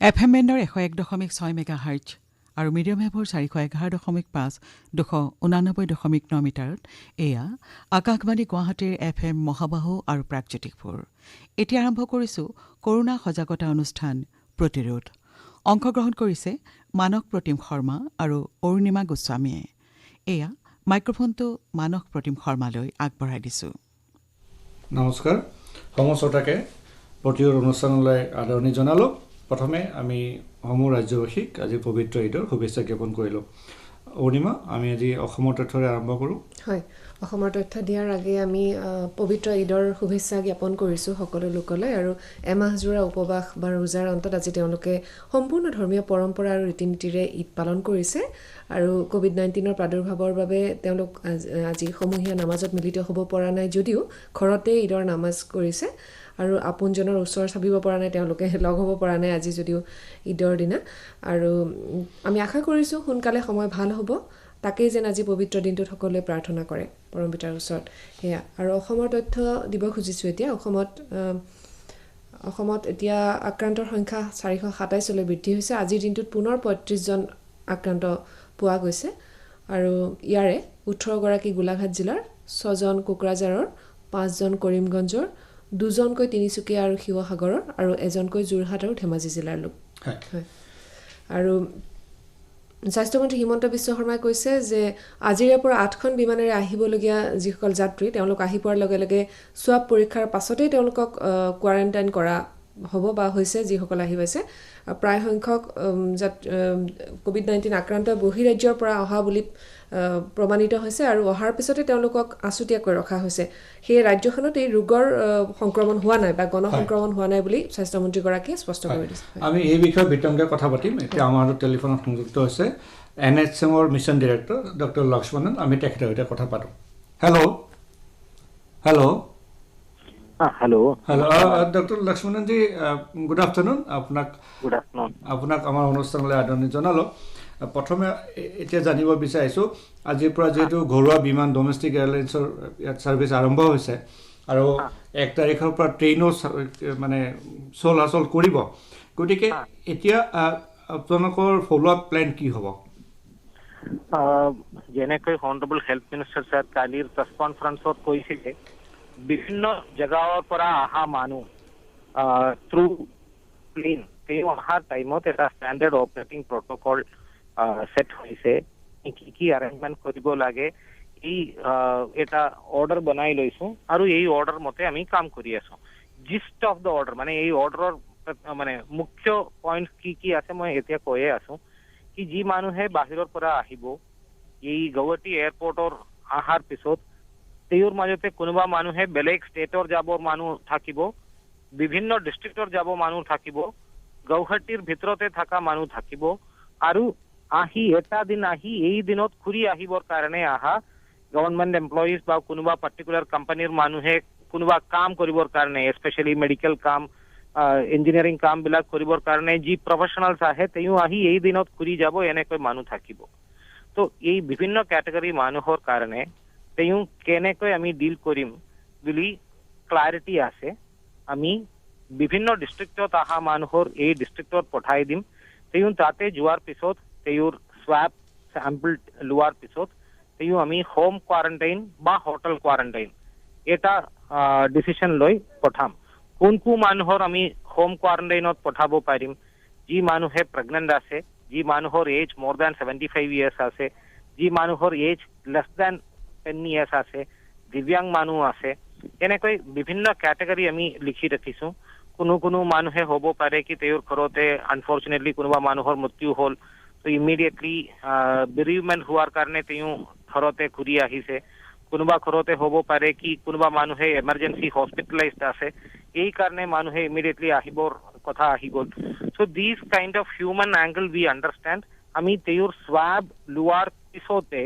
FM বেণ্ডৰ 101.6 মেগাহাৰ্টজ আৰু medium ৱেভৰ 411.5 289.9 মিটাৰত এয়া আকাশবাণী গুৱাহাটীৰ FM মহাবাহু আৰু প্ৰাগজ্যোতিকপুৰ। এতিয়া আৰম্ভ কৰিছো কৰোনা সজাগতা অনুষ্ঠান প্ৰতিৰোধ। অংশগ্ৰহণ কৰিছে মানস প্ৰতিম শৰ্মা আৰু অৰুণিমা গোস্বামীয়ে। এয়া মাইক্ৰফোনটো মানস প্ৰতিম শৰ্মালৈ আগবঢ়াই দিছো। নমস্কাৰ, সমস্যতাকে প্ৰতিৰোধ অনুষ্ঠানলৈ আদৰণি জনালোঁ। প্ৰথমে আমি সমূহ ৰাজ্যবাসীক আজি পবিত্ৰ ঈদৰ শুভেচ্ছা জ্ঞাপন কৰিলোঁ। অৰুণিমা, আমি আজি অসমৰ তথ্যৰে আৰম্ভ কৰোঁ। হয়, অসমৰ তথ্য দিয়াৰ আগে আমি পবিত্ৰ ঈদৰ শুভেচ্ছা জ্ঞাপন কৰিছোঁ সকলো লোকলৈ। আৰু এমাহজোৰা উপবাস বা ৰোজাৰ অন্তত আজি তেওঁলোকে সম্পূৰ্ণ ধৰ্মীয় পৰম্পৰা আৰু ৰীতি নীতিৰে ঈদ পালন কৰিছে। আৰু COVID-19ৰ প্ৰাদুৰ্ভাৱৰ বাবে তেওঁলোক আজি সমূহীয়া নামাজত মিলিত হ'ব পৰা নাই যদিও ঘৰতে ঈদৰ নামাজ কৰিছে। আৰু আপোনজনৰ ওচৰ চাপিব পৰা নাই, তেওঁলোকে লগ হ'ব পৰা নাই আজি যদিও ঈদৰ দিনা। আৰু আমি আশা কৰিছোঁ সোনকালে সময় ভাল হ'ব, তাকেই যেন আজি পবিত্ৰ দিনটোত সকলোৱে প্ৰাৰ্থনা কৰে পৰম পিতাৰ ওচৰত। সেয়া আৰু অসমৰ তথ্য দিব খুজিছোঁ এতিয়া। অসমত এতিয়া আক্ৰান্তৰ সংখ্যা 427লৈ বৃদ্ধি হৈছে। আজিৰ দিনটোত পুনৰ 35জন আক্ৰান্ত পোৱা গৈছে। আৰু ইয়াৰে 18গৰাকী গোলাঘাট জিলাৰ, 6জন কোকৰাঝাৰৰ, 5জন কৰিমগঞ্জৰ, 2জনকৈ তিনিচুকীয়া আৰু শিৱসাগৰৰ আৰু 1জনকৈ যোৰহাট আৰু ধেমাজি জিলাৰ লোক। হয়। আৰু স্বাস্থ্যমন্ত্ৰী হিমন্ত বিশ্ব শৰ্মাই কৈছে যে আজিৰে পৰা 8খন বিমানেৰে আহিবলগীয়া যিসকল যাত্ৰী তেওঁলোক আহি পোৱাৰ লগে লগে স্বাব পৰীক্ষাৰ পাছতেই তেওঁলোকক কোৱাৰেণ্টাইন কৰা হ'ব বা হৈছে যিসকল আহি পাইছে। প্ৰায় সংখ্যক COVID-19 আক্ৰান্ত বহিৰাজ্যৰ পৰা অহা বুলি প্ৰমাণিত হৈছে আৰু অহাৰ পিছতে তেওঁলোকক আছুতীয়াকৈ ৰখা হৈছে। সেই ৰাজ্যখনত এই ৰোগৰ সংক্ৰমণ হোৱা নাই বা গণসংক্ৰমণ হোৱা নাই বুলি স্বাস্থ্যমন্ত্ৰীগৰাকীয়ে স্পষ্ট কৰি দিছে। আমি এই বিষয়ে বিতংকে কথা পাতিম। এতিয়া আমাৰ টেলিফোনত সংযুক্ত হৈছে NHMৰ মিছন ডিৰেক্টৰ ডক্টৰ লক্ষ্মণন। আমি তেখেতৰ সৈতে কথা পাতোঁ। হেল্ল'। ডক্টৰ লক্ষ্মণনজী, গুড আফটাৰনুন। আপোনাক আমাৰ অনুষ্ঠানলৈ আদৰণি জনালোঁ। প্ৰথমে এতিয়া জানিব বিচাৰিছোঁ, আজিৰ পৰা যিহেতু ঘৰুৱা বিমান ডমেষ্টিক এয়াৰলাইন্সৰ ইয়াত ছাৰ্ভিচ আৰম্ভ হৈছে আৰু 1 তাৰিখৰ পৰা ট্ৰেইনো মানে চলাচল কৰিব, গতিকে এতিয়া আপোনালোকৰ ফ'ল' আপ প্লেন কি হ'ব? যেনেকৈ হনাৰেবল হেল্থ মিনিষ্টাৰ ছাৰ কালিৰ প্ৰেছ কনফাৰেন্সত কৈছিলে, বিভিন্ন জেগাৰ পৰা অহা মানুহ থ্ৰু প্লেন তেওঁ অহাৰ টাইমত এটা ষ্টেণ্ডাৰ্ড অপাৰেটিং প্ৰট'কল সেট হৈছে। কি আৰেঞ্জমেণ্ট কৰিব লাগে এই এটা অৰ্ডাৰ বনাই লৈছোঁ আৰু এই অৰ্ডাৰ মতে আমি কাম কৰি আছোঁ। জিষ্ট অফ দ্য অৰ্ডাৰ মানে এই অৰ্ডাৰৰ মানে মুখ্য পইণ্ট কি আছে মই এতিয়া কৈয়ে আছোঁ কি যি মানুহে বাহিৰৰ পৰা আহিব এই গুৱাহাটী এয়াৰপৰ্টৰ অহাৰ পিছত তেওঁৰ মাজতে কোনোবা মানুহে বেলেগ ষ্টেটৰ যাবৰ মানুহ থাকিব, বিভিন্ন ডিষ্ট্ৰিক্টৰ যাব মানুহ থাকিব, গুৱাহাটীৰ ভিতৰতে থকা মানুহ থাকিব আৰু এটা দিন আহি এই দিনত ঘূৰি আহিবৰ কাৰণে অহা গভৰ্ণমেণ্ট এমপ্লয়িজ বা কোনোবা পাৰ্টিকুলাৰ কোম্পানীৰ মানুহে কোনোবা কাম কৰিবৰ কাৰণে, স্পেচিয়েলি মেডিকেল কাম, ইঞ্জিনিয়াৰিং কামবিলাক কৰিবৰ কাৰণে যি প্ৰফেশ্যনেলছ আহে তেওঁ আহি এই দিনত ঘূৰি যাব, এনেকৈ মানুহ থাকিব। তো এই বিভিন্ন কেটেগৰী মানুহৰ কাৰণে তেওঁ কেনেকৈ আমি ডিল কৰিম বুলি ক্লাৰিটি আছে। আমি বিভিন্ন ডিষ্ট্ৰিক্টত অহা মানুহৰ এই ডিষ্ট্ৰিক্টত পঠাই দিম। তেওঁ তাতে যোৱাৰ পিছত তেওঁৰ স্বাব চেম্পল লোৱাৰ পিছত তেওঁ আমি হোম কোৱাৰেণ্টাইন বা হোটেল কোৱাৰেণ্টাইন এটা ডিচিশ্যন লৈ পঠাম। কোন মানুহৰ আমি হোম কোৱাৰেণ্টাইনত পঠাব পাৰিম? যি মানুহে প্ৰেগনেণ্ট আছে, যি মানুহৰ এজ more than 75 years আছে, যি মানুহৰ এজ less than 10 years আছে, দিব্যাংগ মানুহ আছে, এনেকৈ বিভিন্ন কেটেগৰী আমি লিখি ৰাখিছোঁ। কোনো মানুহে হ'ব পাৰে কি তেওঁৰ ঘৰতে আনফৰ্চুনেটলি কোনোবা মানুহৰ মৃত্যু হ'ল, তো ইমিডিয়েটলি বেৰিউমেণ্ট হোৱাৰ কাৰণে তেওঁ ঘৰতে ঘূৰি আহিছে। কোনোবা ঘৰতে হ'ব পাৰে কি কোনোবা মানুহে এমাৰ্জেঞ্চি হস্পিটেলাইজড আছে, এই কাৰণে মানুহে ইমিডিয়েটলি আহিবৰ কথা আহি গ'ল। So' this kind of human angle we understand. আমি তেওঁৰ স্বাব লোৱাৰ পিছতে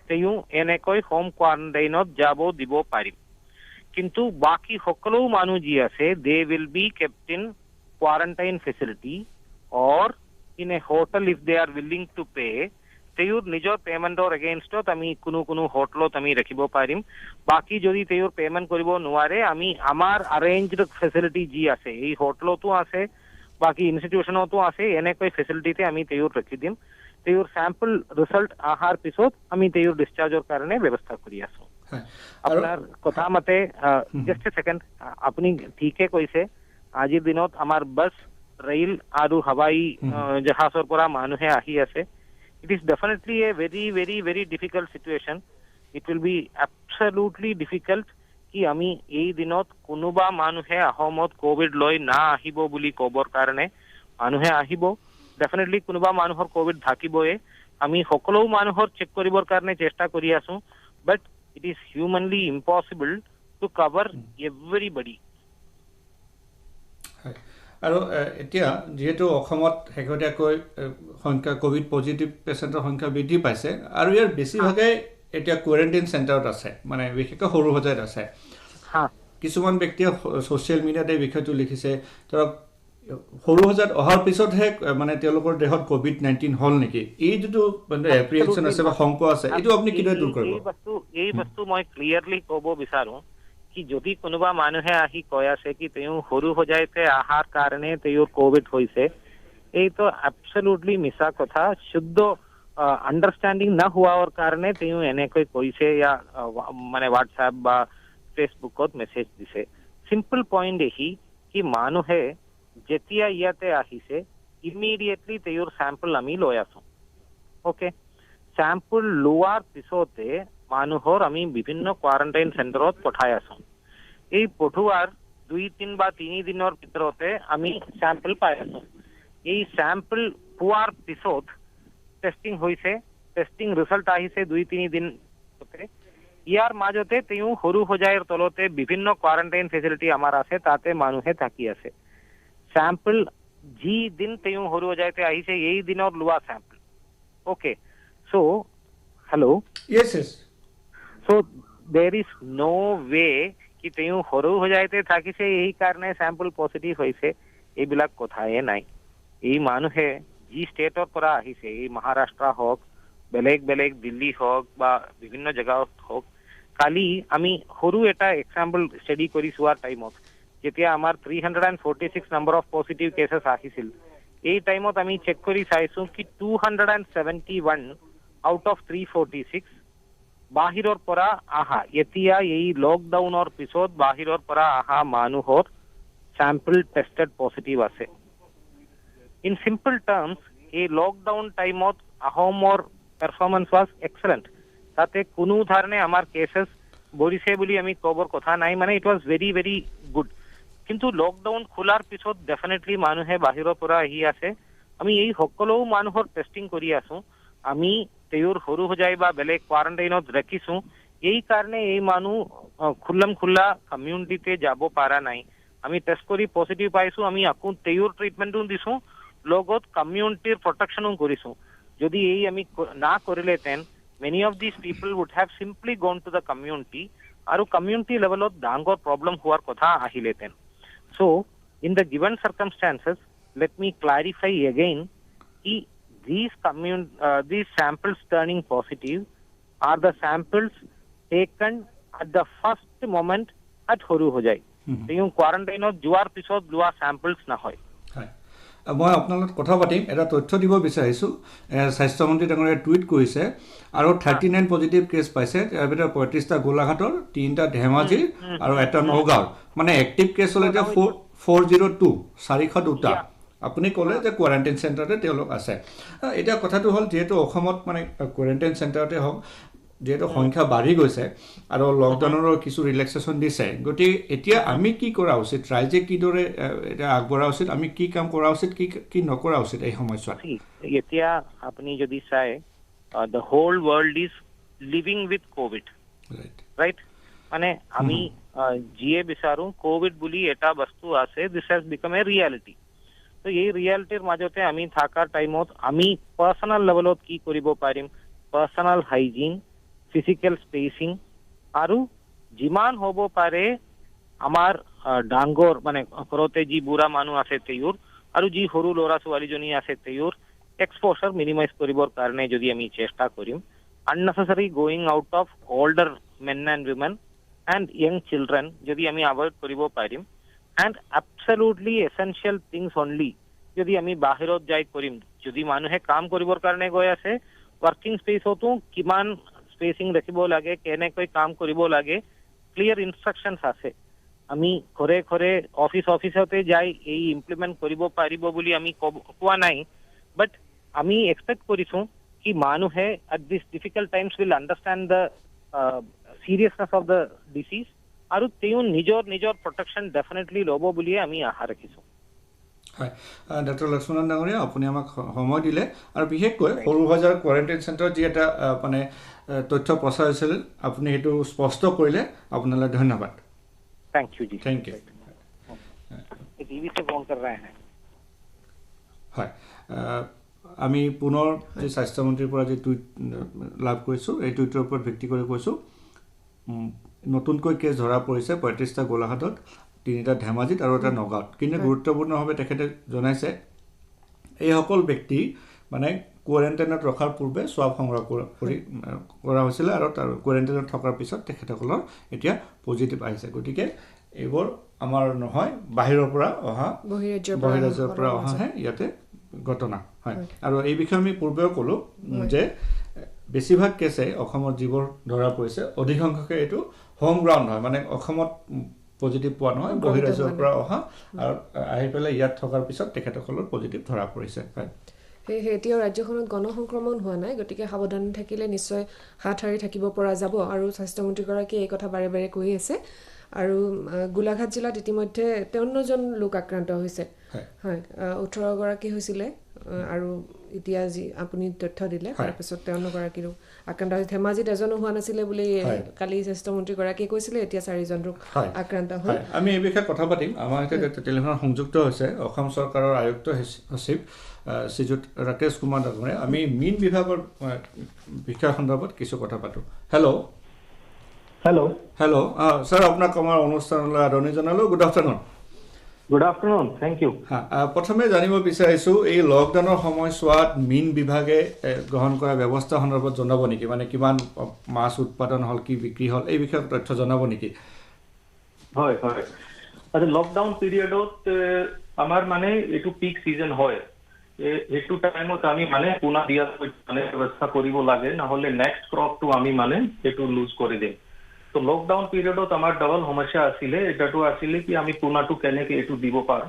তেওঁ এনেকৈ হোম কোৱাৰেণ্টাইনত যাব দিব পাৰিম। কিন্তু বাকী সকলো মানুহ যি আছে they will be kept in quarantine facility or in a hotel if they are willing to pay. তেওঁৰ নিজৰ পেমেণ্টৰ এগেইনষ্টত আমি কোনো হোটেলত আমি ৰাখিব পাৰিম। বাকী যদি তেওঁৰ পেমেণ্ট কৰিব নোৱাৰে, আমি আমাৰ আৰেঞ্জড ফেচিলিটি যি আছে এই হোটেলতো আছে, বাকি ইনষ্টিটিউশ্যনতো আছে এনেকৈ ফেচিলিটিতে আমি তেওঁৰ ৰাখি দিম তেওঁৰ স্যাম্পল ৰিজাল্ট আহাৰ পিছত আমি তেওঁৰ ডিসচাৰ্জৰ কাৰণে ব্যৱস্থা কৰি আছো আপোনাৰ কথা মতে জাস্ট এ সেকেন্ড আপুনি ঠিকে কৈছে আজিৰ দিনত আমাৰ বাস ৰেল আৰু হাৱাই জাহাজৰ পৰা মানুহে আহি আছে it is definitely a very difficult situation it will be absolutely difficult কি আমি এই দিনত কোনোবা মানুহে আহমত কোভিড লৈ না আহিব বুলি কবৰ কাৰণে মানুহে আহিব ডেফিনেটলি কোনোবা মানুহৰ কোভিড থাকিবই আমি সকলো মানুহৰ চেক কৰিবৰ কাৰণে চেষ্টা কৰি আছো বাট it is humanly impossible to cover everybody আৰু এতিয়া যেহেতু অসমত শেহতীয়াকৈ সংখ্যা কোভিড পজিটিভ পেচেণ্টৰ সংখ্যা বৃদ্ধি পাইছে আৰু ইয়াৰ বেছিভাগে এতিয়া কোৱাৰেণ্টাইন চেণ্টাৰত আছে মানে বিশেষকৈ সৰু সজাইত আছে কিছুমান ব্যক্তিয়ে ছ'চিয়েল মিডিয়াত এই বিষয়টো লিখিছে ধৰক সৰু সজাইত অহাৰ পিছতহে মানে তেওঁলোকৰ দেহত কোভিড-19 হ'ল নেকি এই যিটো মানে এপ্ৰিহেনশ্যন আছে বা শংকা আছে এইটো আপুনি কিদৰে দূৰ কৰিব এই বস্তু মই ক্লিয়াৰলি ক'ব বিচাৰো কি যদি কোনোবা মানুহে আহি কৈ আছে কি তেওঁ সৰু সজাইতে আহাৰ কাৰণে তেওঁৰ কোভিড হৈছে এইটো এবছলিউটলি মিছা কথা শুদ্ধ আন্ডাৰষ্টেণ্ডিং না হোৱাৰ কাৰণে তেওঁ এনেকৈ কৈছে ইয়া মানে হোৱাটছএপ বা ফেচবুকত মেছেজ দিছে সিম্পল পইণ্ট এহি কি মানুহে যেতিয়া ইয়াতে আহিছে ইমিডিয়েটলি তেওঁৰ স্যাম্পল আমি লৈ আছো ওকে স্যাম্পল লোৱাৰ পিছতে মানুহৰ আমি বিভিন্ন কোৱাৰেণ্টাইন চেণ্টাৰত পঠাই আছো এই পঠোৱাৰ 2-3 বা 3 দিনৰ ভিতৰতে আমি স্যাম্পল পাই আছো এই স্যাম্পল পোৱাৰ পিছত টেষ্টিং হৈছে টেষ্টিং ৰিজাল্ট আহিছে 2-3 দিন ইয়াৰ মাজতে তেওঁ সৰু সজাইৰ তলতে বিভিন্ন কোৱাৰেণ্টাইন ফেচিলিটি আমাৰ আছে তাতে মানুহে থাকি আছে স্যাম্পল যি দিন তেওঁ সৰু সজাইতে আহিছে এই দিনৰ লোৱা sample okay so hello' yes so there is no way কি তেওঁ সৰু সজাইতে থাকিছে এই কাৰণে স্যাম্পল পজিটিভ হৈছে এইবিলাক কথাই নাই এই মানুহে যি ষ্টেটৰ পৰা আহিছে এই মহাৰাষ্ট্ৰ হওক বেলেগ দিল্লী হওক বা বিভিন্ন জাগাত হওক কালি আমি সৰু এটা এক্সাম্পল ষ্টাডি কৰি চোৱাৰ টাইমত যেতিয়া আমাৰ 346 নাম্বাৰ অফ পজিটিভ কেसेस আহিছিল এই টাইমত আমি চেক কৰি চাইছো কি 271 আউট অফ 346 বাহিৰৰ পৰা আহা এতিয়া এই লকডাউনৰ পিছত বাহিৰৰ পৰা আহা মানুহৰ স্যাম্পল টেষ্টেড পজিটিভ আছে ইন সিম্পল টাৰ্মছ এই লকডাউন টাইমত আহমৰ পাৰফৰ্মেন্স ওয়াজ এক্সেলেন্ট তাতে কোনো ধৰণে আমাৰ কেसेस বৰিছে বুলি আমি কবৰ কথা নাই মানে ইট ওয়াজ ভেৰি গুড কিন্তু লকডাউন খোলাৰ পিছত ডেফিনেটলি মানুহে বাহিৰৰ পৰা আহি আছে আমি এই সকলো মানুহৰ টেষ্টিং কৰি আছো আমি তেওঁৰ সৰু সজাই বা বেলেগ কোৱাৰেণ্টাইনত ৰাখিছো এই কাৰণে এই মানুহ খোলা কমিউনিটিতে যাব পাৰা নাই আমি টেষ্ট কৰি পজিটিভ পাইছো আমি আকৌ তেওঁৰ ট্ৰিটমেণ্টও দিছো লগত কমিউনিটিৰ প্ৰটেকশ্যনো কৰিছো যদি এই আমি না কৰিলেতেন many of these people would have simply gone to the community আৰু community levelত ডাঙৰ problem হোৱাৰ কথা আহিলেতেন so in the given circumstances let me clarify again these samples turning positive are the samples taken at the first moment at horu ho jai তেওঁ কোৱাৰেণ্টাইনত যোৱাৰ পিছত লোৱা samples না হয় মই আপোনাৰ লগত কথা পাতিম এটা তথ্য দিব বিচাৰিছো স্বাস্থ্যমন্ত্ৰী ডাঙৰীয়াই টুইট কৰিছে আৰু 39 পজিটিভ কেছ পাইছে ইয়াৰ ভিতৰত 35টা গোলাঘাটৰ 3টা ধেমাজি আৰু এটা নগাঁও মানে এক্টিভ কেছ হলে যে 402 402টা আপুনি ক'লে যে কোৱাৰেণ্টাইন চেণ্টাৰতে তেওঁলোক আছে এটা কথাটো হ'ল যেহেতু অসমত মানে কোৱাৰেণ্টাইন চেণ্টাৰতে হওক যেহেতু সংখ্যা বাঢ়ি গৈছে আৰু লকডাউনৰ কিছু ৰিলেক্সেশ্যন দিছে গতিকে এতিয়া আমি কি কৰা উচিত ৰাইজে কিদৰে এটা আগবঢ়া উচিত আমি কি কাম কৰা উচিত কি নকৰা উচিত এই সময়ছোৱাত এতিয়া আপুনি যদি চাই the whole world is living with covid right মানে আমি জিয়ে বিচাৰো কোভিড বুলি এটা বস্তু আছে this has become a reality তো এই ৰিয়েলিটিৰ মাজতে আমি থাকাৰ টাইমত আমি পাৰ্সোনাল লেভেলত কি কৰিব পাৰিম পাৰ্সোনাল হাইজিন ফিজিক্যাল স্পেসিং আৰু যিমান হ'ব পাৰে আমাৰ ডাঙৰ মানে ঘৰতে যি বুঢ়া মানুহ আছে তেওঁৰ আৰু যি সৰু ল'ৰা ছোৱালীজনী আছে তেওঁৰ এক্সপোজাৰ মিনিমাইজ কৰিবৰ কাৰণে যদি আমি চেষ্টা কৰিম unnecessary going out of older men and women and young children যদি আমি এভয়েড কৰিব পাৰিম and absolutely essential things only যদি আমি বাহিৰত যাই কৰিম যদি মানুহে কাম কৰিবৰ কাৰণে গৈ আছে ওয়াৰ্কিং স্পেসতো কিমান স্পেসিং ৰাখিব লাগে কেনেকৈ কাম কৰিব লাগে ক্লিয়াৰ ইনস্ট্ৰাকশনছ আছে আমি ঘৰে ঘৰে অফিসতে যাই এই ইমপ্লিমেন্ট কৰিব পাৰিব বুলি আমি কোৱা নাই বাট আমি এক্সপেক্ট কৰিছো কি মানুহে at this difficult times will understand the seriousness of the disease আৰু তেওঁ নিজৰ প্ৰটেকশন ডেফিনেটলি ল'ব বুলি আমি আশা ৰাখিছো হয় ডক্টৰ লক্ষ্মণ ডাঙৰীয়া আপুনি আমাক সময় দিলে আৰু বিশেষকৈ সৰুবজাৰ কোৱাৰেণ্টাইন চেণ্টাৰত যি এটা মানে তথ্য প্ৰচাৰ হৈছিল আপুনি সেইটো স্পষ্ট কৰিলে আপোনালৈ ধন্যবাদ thank you ji thank you TV से फोन कर रहे हैं হয় আমি পুনৰ যে স্বাস্থ্যমন্ত্ৰীৰ পৰা যে টুইট লাভ কৰিছোঁ এই টুইটৰ ওপৰত ভিত্তি কৰি কৈছোঁ নতুনকৈ কেছ ধৰা পৰিছে ৩৫টা গোলাঘাটত ৩টা ধেমাজিত আৰু এটা নগাঁৱত কিন্তু গুৰুত্বপূৰ্ণভাৱে তেখেতে জনাইছে এই সকল ব্যক্তি মানে কোৱাৰেণ্টাইনত ৰখাৰ পূৰ্বে স্বাব সংগ্ৰহ কৰা হৈছিল আৰু তাৰ কোৱাৰেণ্টাইনত থকাৰ পিছত তেখেতসকলৰ এতিয়া পজিটিভ আহিছে গতিকে এইবোৰ আমাৰ নহয় বাহিৰৰ পৰা অহা বহিৰাজ্যৰ পৰা অহাহে ইয়াতে ঘটনা হয় আৰু এই বিষয়ে আমি পূৰ্বেও ক'লোঁ যে বেছিভাগ কেছে অসমত যিবোৰ ধৰা পৰিছে অধিকাংশকে এইটো হোম গ্ৰাউণ্ড হয় মানে অসমত পজিটিভ পোৱা নহয় বহিৰাজ্যৰ পৰা অহা আৰু আহি পেলাই ইয়াত থকাৰ পিছত তেখেতসকলৰ পজিটিভ ধৰা পৰিছে হয় সেয়েহে এতিয়াও ৰাজ্যখনত গণসংক্ৰমণ হোৱা নাই গতিকে সাৱধান থাকিলে নিশ্চয় হাত সাৰি থাকিব পৰা যাব আৰু স্বাস্থ্যমন্ত্ৰীগৰাকীয়ে এই কথা বাৰে বাৰে কৈ আছে আৰু গোলাঘাট জিলাত ইতিমধ্যে 53জন লোক আক্ৰান্ত হৈছে হয় 18 গৰাকী হৈছিলে আৰু এতিয়া যি আপুনি তথ্য দিলে তাৰপিছত 53 গৰাকীৰো আক্ৰান্ত হৈছে ধেমাজিত এজনো হোৱা নাছিলে বুলি কালি স্বাস্থ্যমন্ত্ৰীগৰাকীয়ে কৈছিলে এতিয়া 4জন লোক আক্ৰান্ত হ'ল আমি এই বিষয়ে কথা পাতিম আমাৰ সৈতে টেলিফোনত সংযুক্ত হৈছে অসম চৰকাৰৰ আয়ুক্ত সচিব শ্ৰীযুত ৰাকেশ কুমাৰ ডাঙৰীয়া আমি মীন বিভাগৰ বিষয় সন্দৰ্ভত কিছু কথা পাতোঁ হেল্ল' স্যাৰ আপোনাক আমাৰ অনুষ্ঠানলৈ আদৰণি জনালোঁ গুড আফটাৰনুন থ্যাংক ইউ প্ৰথমে জানিব বিচাৰিছোঁ এই লকডাউনৰ সময়ছোৱাত মীন বিভাগে গ্ৰহণ কৰা ব্যৱস্থা সন্দৰ্ভত জনাব নেকি মানে কিমান মাছ উৎপাদন হ'ল কি বিক্ৰী হ'ল এই বিষয়ে তথ্য জনাব নেকি হয় আচ্ছা লকডাউন পিৰিয়ডত আমাৰ মানে এইটো পিক সিজন হয় এইটো টাইমত আমি মানে পুনা দিয়া মানে ব্যৱস্থা কৰিব লাগে নহ'লে নেক্সট ক্ৰপটো আমি মানে এইটো লুজ কৰি দিম তো লকডাউন পিৰিয়ডত আমাৰ ডাবল সমস্যা আছিলে এটাটো আছিলে কি আমি পুনাটো কেনেকৈ এইটো দিব পাৰোঁ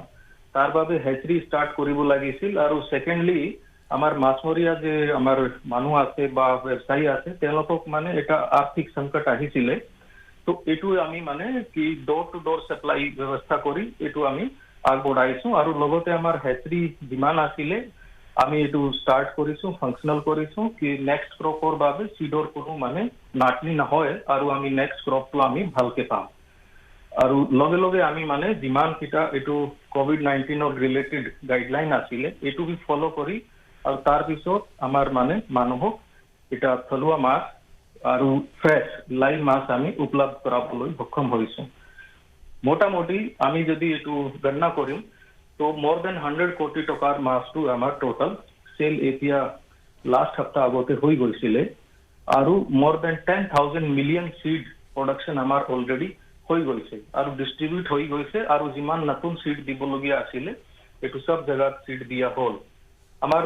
তাৰ বাবে হেচৰি ষ্টাৰ্ট কৰিব লাগিছিল আৰু সেকেন্ডলি আমাৰ মাছমৰীয়া যে আমাৰ মানুহ আছে বা ব্যৱসায়ী আছে তেওঁলোকক মানে এটা আৰ্থিক সংকট আহিছিলে তো এইটো আমি মানে কি ডোৰ টু ডোৰ সাপ্লাই ব্যৱস্থা কৰি এইটো আমি আগবঢ়াইছোঁ আৰু লগতে আমাৰ হেচৰি যিমান আছিলে আমি এইটো ষ্টাৰ্ট কৰিছোঁ ফাংচনেল কৰিছোঁ কি নেক্সট ক্ৰপৰ বাবে সিডৰ কোনো মানে নাটনি নহয় আৰু আমি নেক্সট ক্ৰপটো আমি ভালকে পাম আৰু লগে লগে আমি মানে যিমান কিটা এইটো কোভিড-19 ৰিলেটেড গাইডলাইন আছিলে এইটো বি ফলো কৰি আৰু তাৰ পিছত আমাৰ মানে মানুহক এটা থলুৱা মাছ আৰু ফ্ৰেছ লাইভ মাছ আমি উপলব্ধ কৰাবলৈ সক্ষম হৈছোঁ মোটামুটি আমি যদি এইটো গণনা কৰিম তো more than 100 কোটি টকাৰ মাছটো আমাৰ টোটাল সেল এতিয়া লাষ্ট সপ্তাহ আগতে হৈ গৈছিলে আৰু more than 10,000 million seed production আমাৰ অলৰেডি হৈ গৈছে আৰু ডিস্ট্ৰিবিউট হৈ গৈছে আৰু যিমান নতুন সিড দিবলগীয়া আছিলে এইটো সব জায়গাত সিড দিয়া হ'ল আমাৰ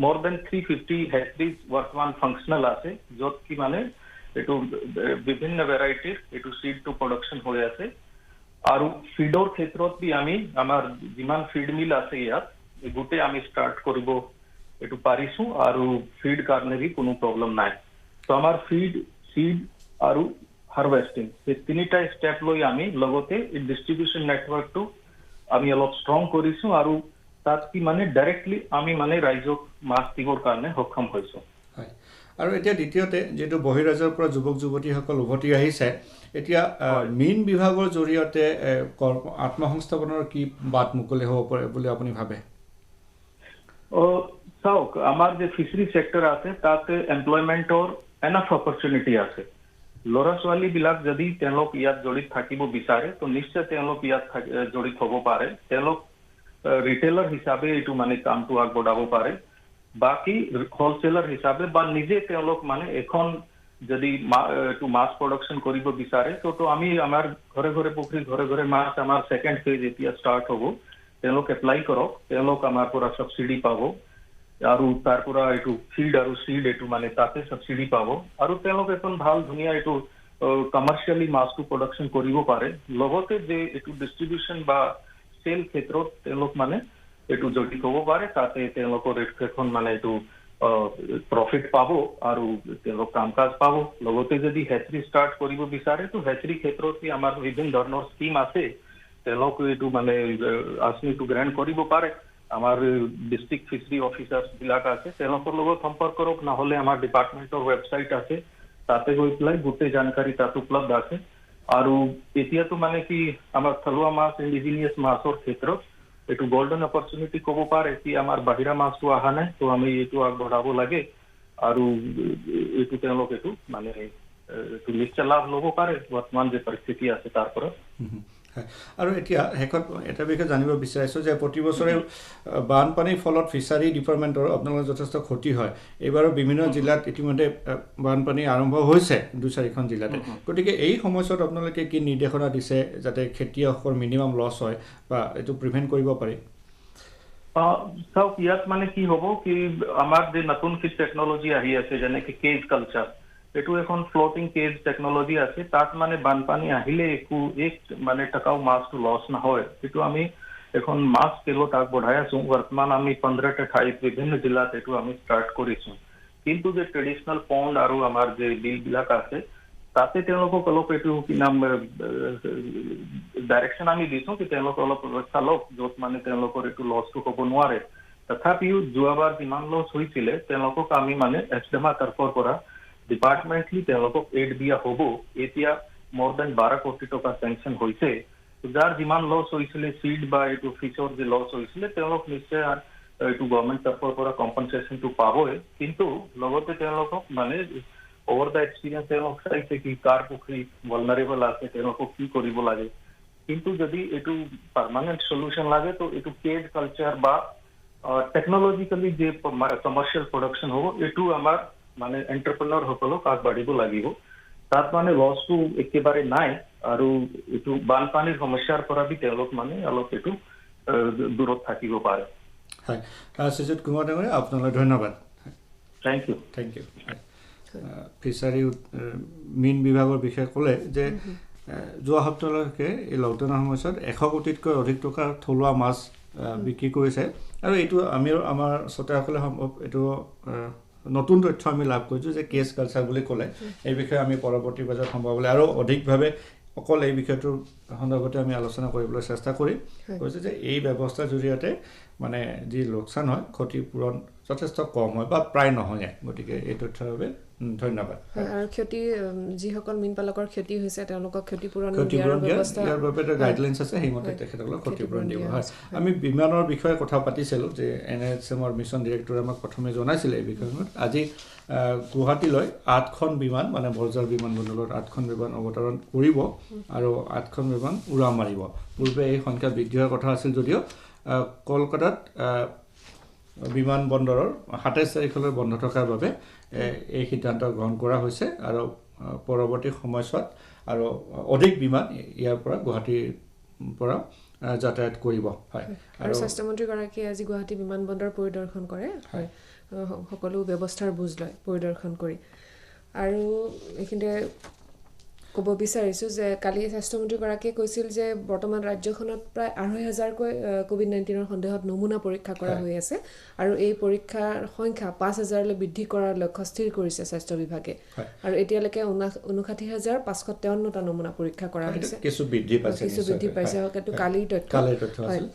more than 350 হেক্টৰিজ বৰ্তমান ফাংচনেল আছে য'ত কি মানে এইটো বিভিন্ন ভেৰাইটিৰ এইটো সিডটো প্ৰডাকশন হৈ আছে আৰু ফিডৰ ক্ষেত্ৰত বি আমি আমাৰ যিমান ফিড মিল আছে ইয়াত গোটেই আমি ষ্টাৰ্ট কৰিব এইটো পাৰিছোঁ আৰু ফিড কাৰণে বি কোনো প্ৰব্লেম নাই তো আমাৰ ফিড সিড আৰু হাৰ্ভেষ্টিং এই তিনিটা ষ্টেপ লৈ আমি লগতে এই ডিস্ট্ৰিবিউশন নেটৱৰ্কটো আমি অলপ ষ্ট্ৰং কৰিছোঁ আৰু তাত কি মানে ডাইৰেক্টলি আমি মানে ৰাইজক মাছ দিবৰ কাৰণে সক্ষম হৈছোঁ হয় আৰু এতিয়া দ্বিতীয়তে যেটো বহিৰাজ্যৰ পৰা যুৱক যুৱতীসকল উভতি আহিছে এতিয়া মীন বিভাগৰ জৰিয়তে আত্মসংস্থাপনৰ কি বাট মুকলি হ'ব পাৰে বুলি আপুনি ভাবে চাওক আমাৰ যে ফিচাৰী সেক্টৰ আছে তাতে এমপ্লয়মেন্টৰ এনাফ অপৰচুনিটি আছে ল'ৰা ছোৱালীবিলাক যদি তেওঁলোক ইয়াত জড়িত থাকিব বিচাৰে তো নিশ্চয় তেওঁলোক ইয়াত জড়িত হ'ব পাৰে তেওঁলোক ৰিটেইলাৰ হিচাপে এইটো মানে কামটো আগবঢ়াব পাৰে বাকি হোলসেলার হিসাবে বা নিজে তেওঁলোক মানে এখন যদি টু মাছ প্রোডাকশন কৰিব বিচাৰে তো আমি আমাৰ ঘৰে ঘৰে পুখুৰী ঘৰে ঘৰে মাছ আমাৰ সেকেন্ড ফেজ এতিয়া স্টাৰ্ট হ'ব তেওঁলোক এপ্লাই কৰক তেওঁলোক আমাৰ পৰা সাবসিডি পাব আৰু তাৰ পৰা এইটো ফিল্ড আৰু সিড এইটো মানে তাতে সাবসিডি পাব আৰু তেওঁলোক এখন ভাল ধুনীয়া এইটো কমাৰ্চিয়ালি মাছটো প্ৰডাকশ্যন কৰিব পাৰে লগতে যে এইটো ডিষ্ট্ৰিবিউশ্যন বা সেল ক্ষেত্ৰত তেওঁলোক মানে এইটো জড়িত হ'ব পাৰে তাতে তেওঁলোকৰ এখন মানে এইটো প্ৰফিট পাব আৰু তেওঁলোক কাম কাজ পাব লগতে যদি হেচৰি ষ্টাৰ্ট কৰিব বিচাৰে তো হেচৰি ক্ষেত্ৰত আমাৰ বিভিন্ন ধৰণৰ স্কিম আছে তেওঁলোক এইটো মানে আঁচনিটো গ্ৰহণ কৰিব পাৰে আমাৰ ডিস্ট্ৰিক্ট ফিচাৰী অফিচাৰ বিলাক আছে তেওঁলোকৰ লগত সম্পৰ্ক কৰক নহলে আমাৰ ডিপাৰ্টমেন্টৰ ৱেবছাইট আছে তাতে গৈ পেলাই গোটেই জানকাৰী তাত উপলব্ধ আছে আৰু এতিয়াতো মানে কি আমাৰ থলুৱা মাছ ইণ্ডিজিনিয়াছ মাছৰ ক্ষেত্ৰত এইটো গোল্ডেন অপৰচুনিটি ক'ব পাৰে কি আমাৰ বাহিৰা মাছটো অহা নাই তো আমি এইটো আগবঢ়াব লাগে আৰু এইটো তেওঁলোক এইটো মানে এইটো নিশ্চয় লাভ ল'ব পাৰে বৰ্তমান যে পৰিস্থিতি আছে তাৰ পৰা আৰু এতিয়া শেষত এটা বিষয়ে জানিব বিচাৰিছোঁ যে প্ৰতি বছৰে বানপানীৰ ফলত ফিচাৰী ডিপাৰ্টমেণ্টৰ আপোনালোকৰ যথেষ্ট ক্ষতি হয় এইবাৰো বিভিন্ন জিলাত ইতিমধ্যে বানপানী আৰম্ভ হৈছে 2-4খন জিলাতে গতিকে এই সময়ছোৱাত আপোনালোকে কি নিৰ্দেশনা দিছে যাতে খেতিয়কৰ মিনিমাম লছ হয় বা এইটো প্ৰিভেণ্ট কৰিব পাৰি চাওক ইয়াত মানে কি হ'ব কি আমাৰ যে নতুন টেকনলজি আহি আছে যেনেকে কেজ কালচাৰ এইটো এখন ফ্লোটিং কেজ টেকনলজি আছে তাত মানে বানপানী আহিলে একো এক মানে টকাও মাছটো লছ নহয় এইটো আমি এখন মাছ স্কেলত আগবঢ়াই আছো বৰ্তমান আমি 15টা ঠাইত বিভিন্ন জিলাত এইটো আমি ষ্টাৰ্ট কৰিছোঁ কিন্তু যে ট্ৰেডিশ্যনেল পণ্ড আৰু আমাৰ যে বিলবিলাক আছে তাতে তেওঁলোকক অলপ এইটো কি নাম ডাইৰেকশ্যন আমি দিছোঁ কি তেওঁলোক অলপ ব্যৱস্থা লওক য'ত মানে তেওঁলোকৰ এইটো লছটো হ'ব নোৱাৰে তথাপিও যোৱাবাৰ যিমান লছ হৈছিলে তেওঁলোকক আমি মানে এছডেমা তৰফৰ পৰা ডিপাৰ্টমেণ্টলি তেওঁলোকক এড দিয়া হ'ব এতিয়া মোৰ দেন 12 কোটি টকা চেংচন হৈছে যাৰ যিমান লছ হৈছিলে সিড বা এইটো ফিচৰ যে লছ হৈছিলে তেওঁলোক নিশ্চয় এইটো গভৰ্ণমেণ্ট তৰফৰ পৰা কম্পনচেশ্যনটো পাবই কিন্তু লগতে তেওঁলোকক মানে over the experience তেওঁলোক চাইছে কি কাৰ পুখুৰী vulnerable আছে তেওঁলোকক কি কৰিব লাগে কিন্তু যদি এইটো পাৰ্মানেন্ট সলিউশন লাগে তো এইটো কেজ কালচাৰ বা টেকনলজিক্যালি যে কমাৰ্শিয়াল প্ৰডাকশ্যন হ'ব এইটো আমাৰ মানে এন্টাৰপ্ৰেনাৰ সকলক আগবাঢ়িব লাগিব তাত মানে লছটো একেবাৰে নাই আৰু এইটো বানপানীৰ সমস্যাৰ পৰা বি তেওঁলোক মানে অলপ এইটো দূৰত থাকিব পাৰে হয় সুজিত কুমাৰ ডাঙৰীয়া আপোনালৈ ধন্যবাদ থেংক ইউ ফিচাৰী মীন বিভাগৰ বিষয়ে ক'লে যে যোৱা সপ্তাহলৈকে এই লকডাউনৰ সময়ছোৱাত 100 কোটিতকৈ অধিক টকাৰ থলুৱা মাছ বিক্ৰী কৰিছে আৰু এইটো আমাৰ শ্ৰোতাসকলে সম্ভৱ এইটো নতুন তথ্য আমি লাভ কৰিছোঁ যে কেছ কালচাৰ বুলি ক'লে এই বিষয়ে আমি পৰৱৰ্তী পৰ্যায়ত সম্ভৱলৈ আৰু অধিকভাৱে অকল এই বিষয়টোৰ সন্দৰ্ভতে আমি আলোচনা কৰিবলৈ চেষ্টা কৰিম কৈছে যে এই ব্যৱস্থাৰ জৰিয়তে মানে যি লোকচান হয় ক্ষতিপূৰণ যথেষ্ট কম হয় বা প্ৰায় নহয় গতিকে এই তথ্যৰ বাবে ধন্যবাদ আৰু ক্ষতি যিসকল মীন পালকৰ ক্ষতি হৈছে তেওঁলোকক ক্ষতিপূৰণ দিয়াৰ বাবে এটা গাইডলাইনছ আছে সেইমতে তেখেতসকলক ক্ষতিপূৰণ দিয়া হয় আমি বিমানৰ বিষয়ে কথা পাতিছিলোঁ যে NHMৰ মিছন ডিৰেক্টৰে আমাক প্ৰথমে জনাইছিলে এই বিষয়ত আজি গুৱাহাটীলৈ 8খন বিমান মানে বৰঝাৰ বিমানবন্দৰত 8খন বিমান অৱতৰণ কৰিব আৰু 8খন বিমান উৰা মাৰিব পূৰ্বে এই সংখ্যা বৃদ্ধি হোৱাৰ কথা আছিল যদিও কলকাতাত বিমানবন্দৰৰ 27 তাৰিখলৈ বন্ধ থকাৰ বাবে এই সিদ্ধান্ত গ্ৰহণ কৰা হৈছে আৰু পৰৱৰ্তী সময়ছোৱাত আৰু অধিক বিমান ইয়াৰ পৰা গুৱাহাটীৰ পৰা যাতায়াত কৰিব হয় আৰু স্বাস্থ্যমন্ত্ৰী গৰাকীয়ে আজি গুৱাহাটী বিমানবন্দৰ পৰিদৰ্শন কৰে হয় সকলো ব্যৱস্থাৰ বুজ লয় পৰিদৰ্শন কৰি আৰু এইখিনিতে ক'ব বিচাৰিছোঁ যে কালি স্বাস্থ্যমন্ত্ৰী গৰাকীয়ে কৈছিল যে বৰ্তমান ৰাজ্যখনত প্ৰায় 2,500কৈ কোভিড-19ৰ সন্দেহত নমুনা পৰীক্ষা কৰা হৈ আছে আৰু এই পৰীক্ষাৰ সংখ্যা 5,000লৈ বৃদ্ধি কৰাৰ লক্ষ্য স্থিৰ কৰিছে স্বাস্থ্য বিভাগে আৰু এতিয়ালৈকে 59,553টা নমুনা পৰীক্ষা কৰা হৈছে কিছু বৃদ্ধি পাইছে কিন্তু কালিৰ তথ্য আছিল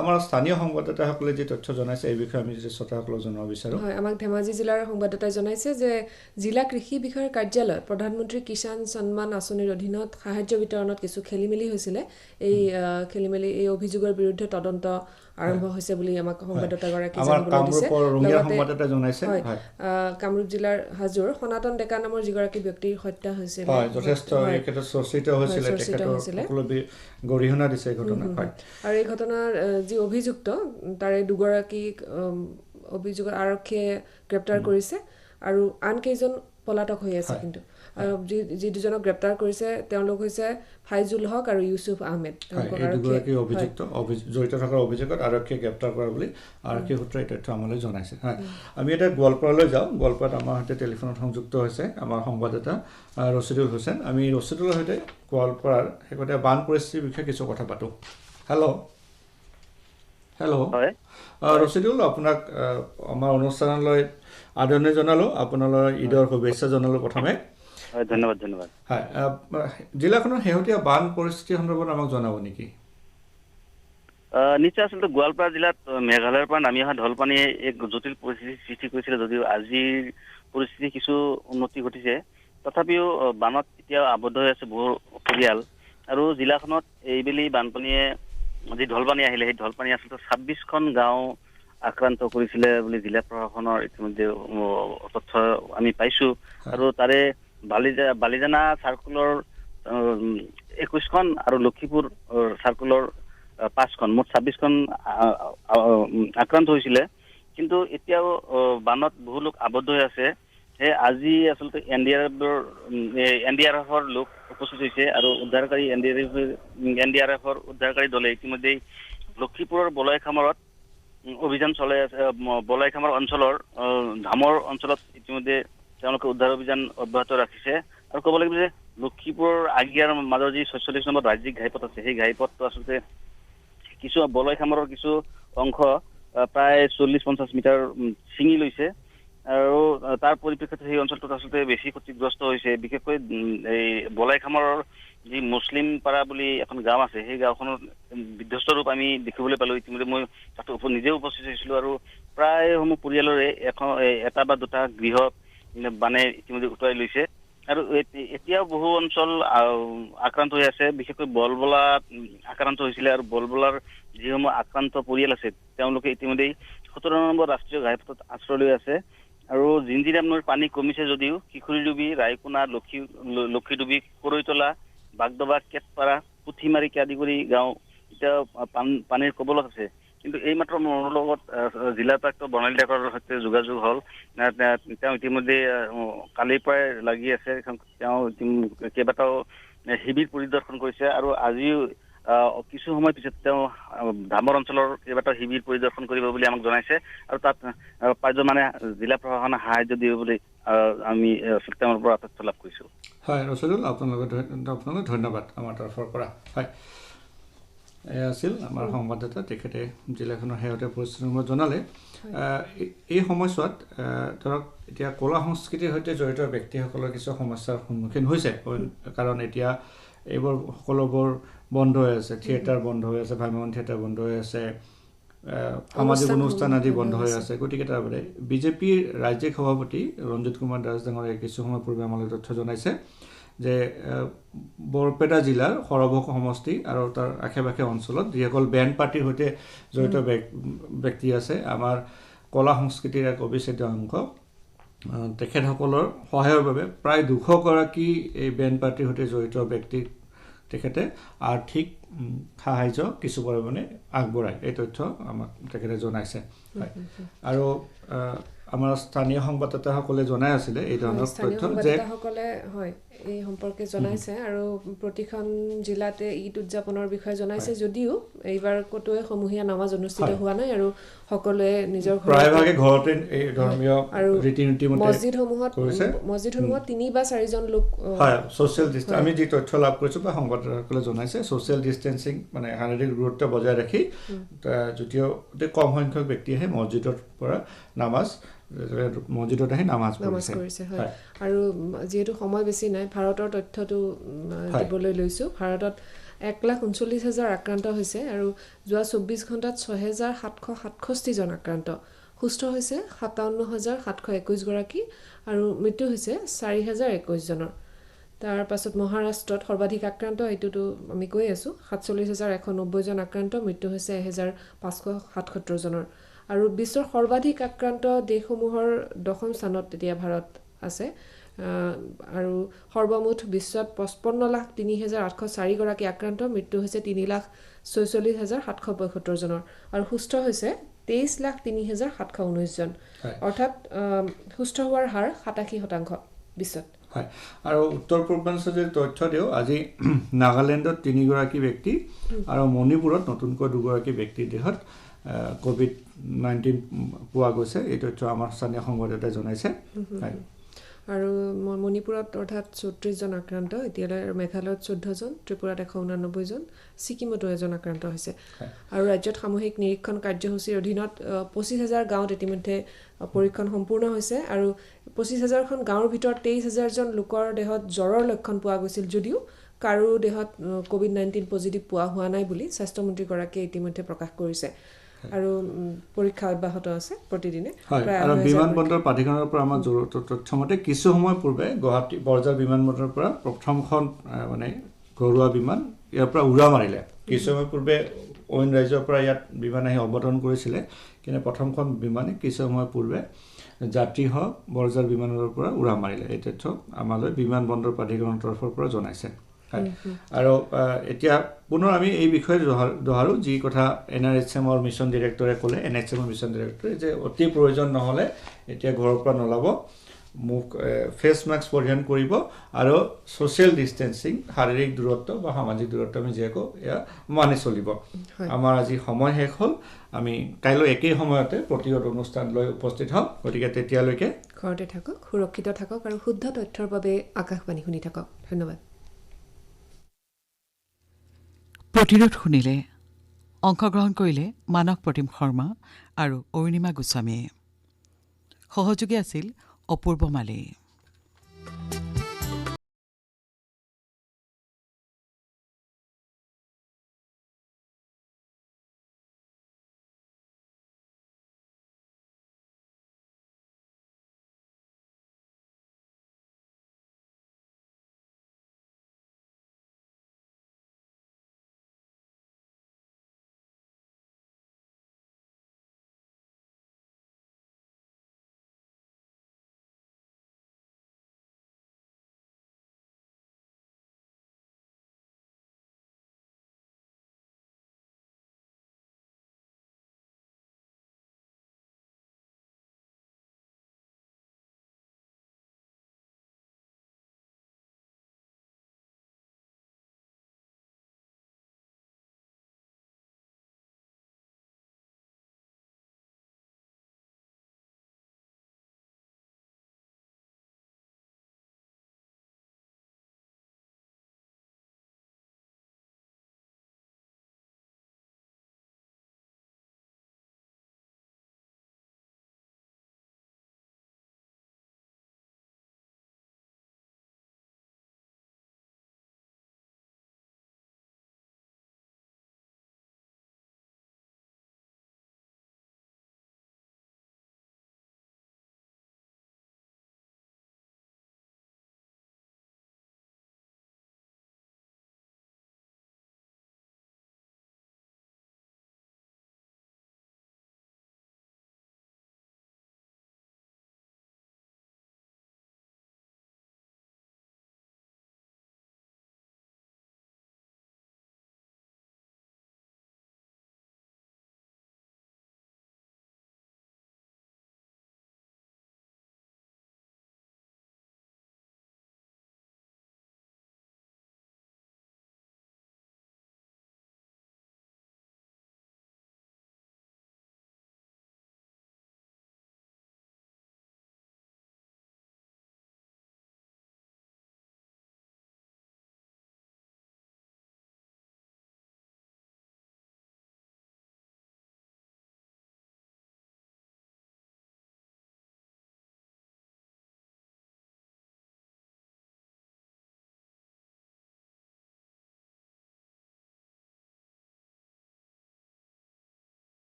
আমাৰ স্থানীয় সংবাদদাতাসকলে যি তথ্য জনাইছে এই বিষয়ে আমি যদি শ্ৰোতাসকলক জনাব বিচাৰোঁ হয় আমাক ধেমাজি জিলাৰ সংবাদদাতাই জনাইছে যে জিলা কৃষি বিষয়াৰ কাৰ্যালয়ত প্ৰধানমন্ত্ৰী কিষাণ সন্মান আঁচনিৰ অধীনত সাহায্য বিতৰণত কিছু খেলিমেলি হৈছিলে এই খেলিমেলি এই অভিযোগৰ বিৰুদ্ধে তদন্ত আৰম্ভ হৈছে বুলি আমাক সংবাদদাতাগৰাকীয়ে জানিবলৈ দিছে কামৰূপ জিলাৰ হাজোৰ সনাতন ডেকা নামৰ যিগৰাকী ব্যক্তিৰ হত্যা হৈছিল যথেষ্ট এই ক্ষেত্ৰত চৰ্চিত হৈছিলে সকলোৱে গৰিহণা দিছে ঘটনা আৰু এই ঘটনাৰ যি অভিযুক্ত তাৰে দুগৰাকী অভিযোগত আৰক্ষীয়ে গ্ৰেপ্তাৰ কৰিছে আৰু আন কেইজন পলাতক হৈ আছে কিন্তু আৰু যি দুজনক গ্ৰেপ্তাৰ কৰিছে তেওঁলোক হৈছে ফাইজুল হক আৰু ইউসুফ আহমেদ এই দুগৰাকী অভিযুক্ত জড়িত থকাৰ অভিযোগত আৰক্ষীয়ে গ্ৰেপ্তাৰ কৰা বুলি আৰক্ষী সূত্ৰই তথ্য আমালৈ জনাইছে হয় আমি এটা গোৱালপাৰালৈ যাওঁ গোৱালপাৰাত আমাৰ সৈতে টেলিফোনত সংযুক্ত হৈছে আমাৰ সংবাদদাতা ৰচিদুল হুছেইন আমি ৰচিদুলৰ সৈতে গোৱালপাৰাৰ শেহতীয়া বান পৰিস্থিতিৰ বিষয়ে কিছু কথা পাতোঁ হেল্ল' হয় ৰচিদুল আপোনাক আমাৰ অনুষ্ঠানলৈ আদৰণি জনালোঁ আপোনালৈ ঈদৰ শুভেচ্ছা জনালোঁ প্ৰথমে হয় ধন্যবাদ হয় জিলাখনৰ শেহতীয়া বান পৰিস্থিতি সন্দৰ্ভত আমাক জনাব নেকি নিশ্চয় আচলতে গোৱালপাৰা জিলাত মেঘালয়ৰ পৰা নামি অহা ঢলপানীয়ে এক জটিল পৰিস্থিতি সৃষ্টি কৰিছিলে যদিও আজিৰ পৰিস্থিতি কিছু উন্নতি ঘটিছে তথাপিও বানত এতিয়া আবদ্ধ হৈ আছে বহু পৰিয়াল আৰু জিলাখনত এইবেলি বানপানীয়ে যি ঢলপানী আহিলে সেই ঢলপানী আচলতে 26খন গাঁও আক্ৰান্ত কৰিছিলে বুলি জিলা প্ৰশাসনৰ ইতিমধ্যে তথ্য আমি পাইছো আৰু তাৰে বালিজানা চাৰ্কুলৰ 21খন আৰু লক্ষীপুৰ চাৰ্কুলৰ 5খন মুঠ 26খন আক্ৰান্ত হৈছিলে কিন্তু এতিয়াও বানত বহু লোক আবদ্ধ হৈ আছে আজি আচলতে এনডিআৰএফৰ লোক উপস্থিত হৈছে আৰু উদ্ধাৰকাৰী এনডিআৰএফৰ উদ্ধাৰকাৰী দলে ইতিমধ্যে লক্ষীপুৰৰ বলাইখামৰত অভিযান চলাই আছে বলাইখামৰ অঞ্চলৰ ধামৰ অঞ্চলত ইতিমধ্যে তেওঁলোকে উদ্ধাৰ অভিযান অব্যাহত ৰাখিছে আৰু ক'ব লাগিব যে লক্ষীপুৰৰ আগিয়াৰ মাজৰ যি 46 নম্বৰ ৰাজ্যিক ঘাইপথ আছে সেই ঘাইপথটো আচলতে কিছু বলাইখামৰৰ কিছু অংশ প্ৰায় 40-50 মিটাৰ ছিঙি লৈছে আৰু তাৰ পৰিপ্ৰেক্ষিতত সেই অঞ্চলটোত আচলতে বেছি ক্ষতিগ্ৰস্ত হৈছে বিশেষকৈ এই বলাইখামৰ যি মুছলিম পাৰা বুলি এখন গাঁও আছে সেই গাঁওখনৰ বিধ্বস্ত ৰূপ আমি দেখিবলৈ পালোঁ ইতিমধ্যে মই তাত নিজে উপস্থিত হৈছিলোঁ আৰু প্ৰায়সমূহ পৰিয়ালৰে এটা বা দুটা গৃহ বানে ইতিমধ্যে উটুৱাই লৈছে আৰু এতিয়াও বহু অঞ্চল আক্ৰান্ত হৈ আছে বিশেষকৈ বলবলাত আক্ৰান্ত হৈছিলে আৰু বলবলাৰ যিসমূহ আক্ৰান্ত পৰিয়াল আছে তেওঁলোকে ইতিমধ্যে 17 নম্বৰ ৰাষ্ট্ৰীয় ঘাইপথত আশ্ৰয় লৈ আছে আৰু জিঞ্জিৰাম নৈৰ পানী কমিছে যদিও কিশোৰীডুবি ৰায়কোনা লক্ষীডুবি কৰৈতলা বাগদবা কেটপাৰা পুথিমাৰিকে আদি কৰি গাঁও এতিয়া পানীৰ কবলত আছে কিন্তু এইমাত্ৰ মোৰ লগত জিলা উপায়ুক্ত বৰ্ণালী ডেকাৰ সৈতে যোগাযোগ হ'ল তেওঁ ইতিমধ্যে কালিৰ পৰাই লাগি আছে তেওঁ কেইবাটাও শিবিৰ পৰিদৰ্শন কৰিছে আৰু আজিও কিছু সময় পিছত তেওঁ ধামৰ অঞ্চলৰ কেইবাটাও শিবিৰ পৰিদৰ্শন কৰিব বুলি আমাক জনাইছে আৰু তাত মানে জিলা প্ৰশাসনে সাহায্য দিব বুলি আমি তেওঁৰ পৰা তথ্য লাভ কৰিছোঁ হয় ৰচিদুল আপোনালোক ধন্যবাদ আমাৰ তৰফৰ পৰা হয় এয়া আছিল আমাৰ সংবাদদাতা তেখেতে জিলাখনৰ শেহতীয়া পৰিস্থিতিৰ সম্পৰ্কে জনালে এই সময়ছোৱাত ধৰক এতিয়া কলা সংস্কৃতিৰ সৈতে জড়িত ব্যক্তিসকলৰ কিছু সমস্যাৰ সন্মুখীন হৈছে কাৰণ এতিয়া এইবোৰ সকলোবোৰ বন্ধ হৈ আছে থিয়েটাৰ বন্ধ হৈ আছে ভ্ৰাম্যমাণ থিয়েটাৰ বন্ধ হৈ আছে সামাজিক অনুষ্ঠান আদি বন্ধ হৈ আছে গতিকে তাৰবাবে বিজেপিৰ ৰাজ্যিক সভাপতি ৰঞ্জিত কুমাৰ দাস ডাঙৰীয়াই কিছু সময় পূৰ্বে আমালৈ তথ্য জনাইছে যে বৰপেটা জিলাৰ সৰভোগ সমষ্টি আৰু তাৰ আশে পাশে অঞ্চলত যিসকল বেণ্ড পাৰ্টিৰ সৈতে জড়িত ব্যক্তি আছে আমাৰ কলা সংস্কৃতিৰ এক অবিচ্ছেদ্য অংশ তেখেতসকলৰ সহায়ৰ বাবে প্ৰায় 200 গৰাকী এই বেণ্ড পাৰ্টিৰ সৈতে জড়িত ব্যক্তিক তেখেতে আৰ্থিক সাহায্য কিছু পৰিমাণে আগবঢ়ায় এই তথ্য আমাক তেখেতে জনাইছে আৰু আমাৰ স্থানীয় সংবাদদাতাসকলে জনাই আছিলে এই ধৰণৰ তথ্য যে হয় এই সম্পৰ্কে জনাইছে আৰু প্ৰতিখন জিলাতে ঈদ উদযাপনৰ বিষয়ে জনাইছে যদিও এইবাৰ কতোৱে সমূহীয়া নামাজ অনুষ্ঠিত হোৱা নাই আৰু সকলোৱে নিজৰ প্ৰায়ভাগে ঘৰতে এই ধৰ্মীয় ৰীতি নীতি মতে মছজিদসমূহত 3 বা 4 জন লোক হয় সোশ্যাল ডিস্টেন্স আমি যি তথ্য লাভ কৰিছো বা সংবাদদাতাসকলে জনাইছে সোশ্যাল ডিস্টেন্সিং মানে শাৰীৰিক দূৰত্ব বজাই ৰাখি যদিও কম সংখ্যক ব্যক্তিয়ে মছজিদৰ পৰা নামাজ মছজিদত আহি নামাজ পঢ়িছে হয় আৰু যেহেতু সময় বেছি নাই ভাৰতৰ তথ্যটো দিবলৈ লৈছো ভাৰতত 1,39,000 আক্ৰান্ত হৈছে আৰু যোৱা 24 ঘণ্টাত 6,767 জন আক্ৰান্ত সুস্থ হৈছে 57,721 গৰাকী আৰু মৃত্যু হৈছে 4,021 জনৰ তাৰ পাছত মহাৰাষ্ট্ৰত সৰ্বাধিক আক্ৰান্ত এইটোতো আমি কৈ আছো 47,190 জন আক্ৰান্ত মৃত্যু হৈছে 1,577 জনৰ আৰু বিশ্বৰ সৰ্বাধিক আক্ৰান্ত দেশসমূহৰ 10ম স্থানত এতিয়া ভাৰত আছে আৰু সৰ্বমুঠ বিশ্বত 55,03,804 গৰাকী আক্ৰান্ত মৃত্যু হৈছে 3,46,775 জনৰ আৰু সুস্থ হৈছে 23,03,719 জন অৰ্থাৎ সুস্থ হোৱাৰ হাৰ 87% বিশ্বত। হয় আৰু উত্তৰ পূৰ্বাঞ্চলৰ যদি তথ্য দিওঁ আজি নাগালেণ্ডত 3 গৰাকী ব্যক্তি আৰু মণিপুৰত নতুনকৈ 2 গৰাকী ব্যক্তিৰ দেহত COVID-19 পোৱা গৈছে। এই তথ্য আমাৰ স্থানীয় সংবাদদাতাই জনাইছে। আৰু মণিপুৰত অৰ্থাৎ 34 জন আক্ৰান্ত, এতিয়ালৈ মেঘালয়ত 14 জন, ত্ৰিপুৰাত 189 জন, ছিকিমতো 1 জন আক্ৰান্ত হৈছে। আৰু ৰাজ্যত সামূহিক নিৰীক্ষণ কাৰ্যসূচীৰ অধীনত 25,000 গাঁৱত ইতিমধ্যে পৰীক্ষণ সম্পূৰ্ণ হৈছে আৰু 25,000খন গাঁৱৰ ভিতৰত 23,000 জন লোকৰ দেহত জ্বৰৰ লক্ষণ পোৱা গৈছিল যদিও কাৰো দেহত COVID-19 পজিটিভ পোৱা হোৱা নাই বুলি স্বাস্থ্যমন্ত্ৰীগৰাকীয়ে ইতিমধ্যে প্ৰকাশ কৰিছে। আৰু পৰীক্ষা অব্যাহত আছে প্ৰতিদিনে। আৰু বিমানবন্দৰ প্ৰাধিকৰণৰ পৰা আমাৰ তথ্যমতে কিছু সময় পূৰ্বে গুৱাহাটী বৰঝাৰ বিমানবন্দৰৰ পৰা প্ৰথমখন মানে ঘৰুৱা বিমান ইয়াৰ পৰা উৰা মাৰিলে। কিছু সময় পূৰ্বে অইন ৰাজ্যৰ পৰা ইয়াত বিমান আহি অৱতৰণ কৰিছিলে, কিন্তু প্ৰথমখন বিমানে কিছু সময় পূৰ্বে যাত্ৰীসহ বৰঝাৰ বিমানবন্দৰৰ পৰা উৰা মাৰিলে। এই তথ্য আমালৈ বিমানবন্দৰ প্ৰাধিকৰণৰ তৰফৰ পৰা জনাইছে। আৰু এতিয়া পুনৰ আমি এই বিষয়ে দোহাৰো যি কথা NRHMৰ মিছন ডিৰেক্টৰে ক'লে, NHMৰ মিছন ডিৰেক্টৰে যে অতি প্ৰয়োজন নহ'লে এতিয়া ঘৰৰ পৰা নোলাব, মুখ ফেচ মাস্ক পৰিধান কৰিব আৰু ছ'চিয়েল ডিষ্টেঞ্চিং শাৰীৰিক দূৰত্ব বা সামাজিক দূৰত্ব আমি যিয়ে কওঁ এয়া মানি চলিব। আমাৰ আজি সময় শেষ হ'ল, আমি কাইলৈ একেই সময়তে প্ৰতিৰোধ অনুষ্ঠান লৈ উপস্থিত হ'ম। গতিকে তেতিয়ালৈকে ঘৰতে থাকক, সুৰক্ষিত থাকক আৰু শুদ্ধ তথ্যৰ বাবে আকাশবাণী শুনি থাকক। ধন্যবাদ। প্ৰতিৰোধ শুনিলে অংশগ্ৰহণ কৰিলে মানস প্ৰতিম শৰ্মা আৰু অৰুণিমা গোস্বামীয়ে। সহযোগী আছিল অপূৰ্ব মালী।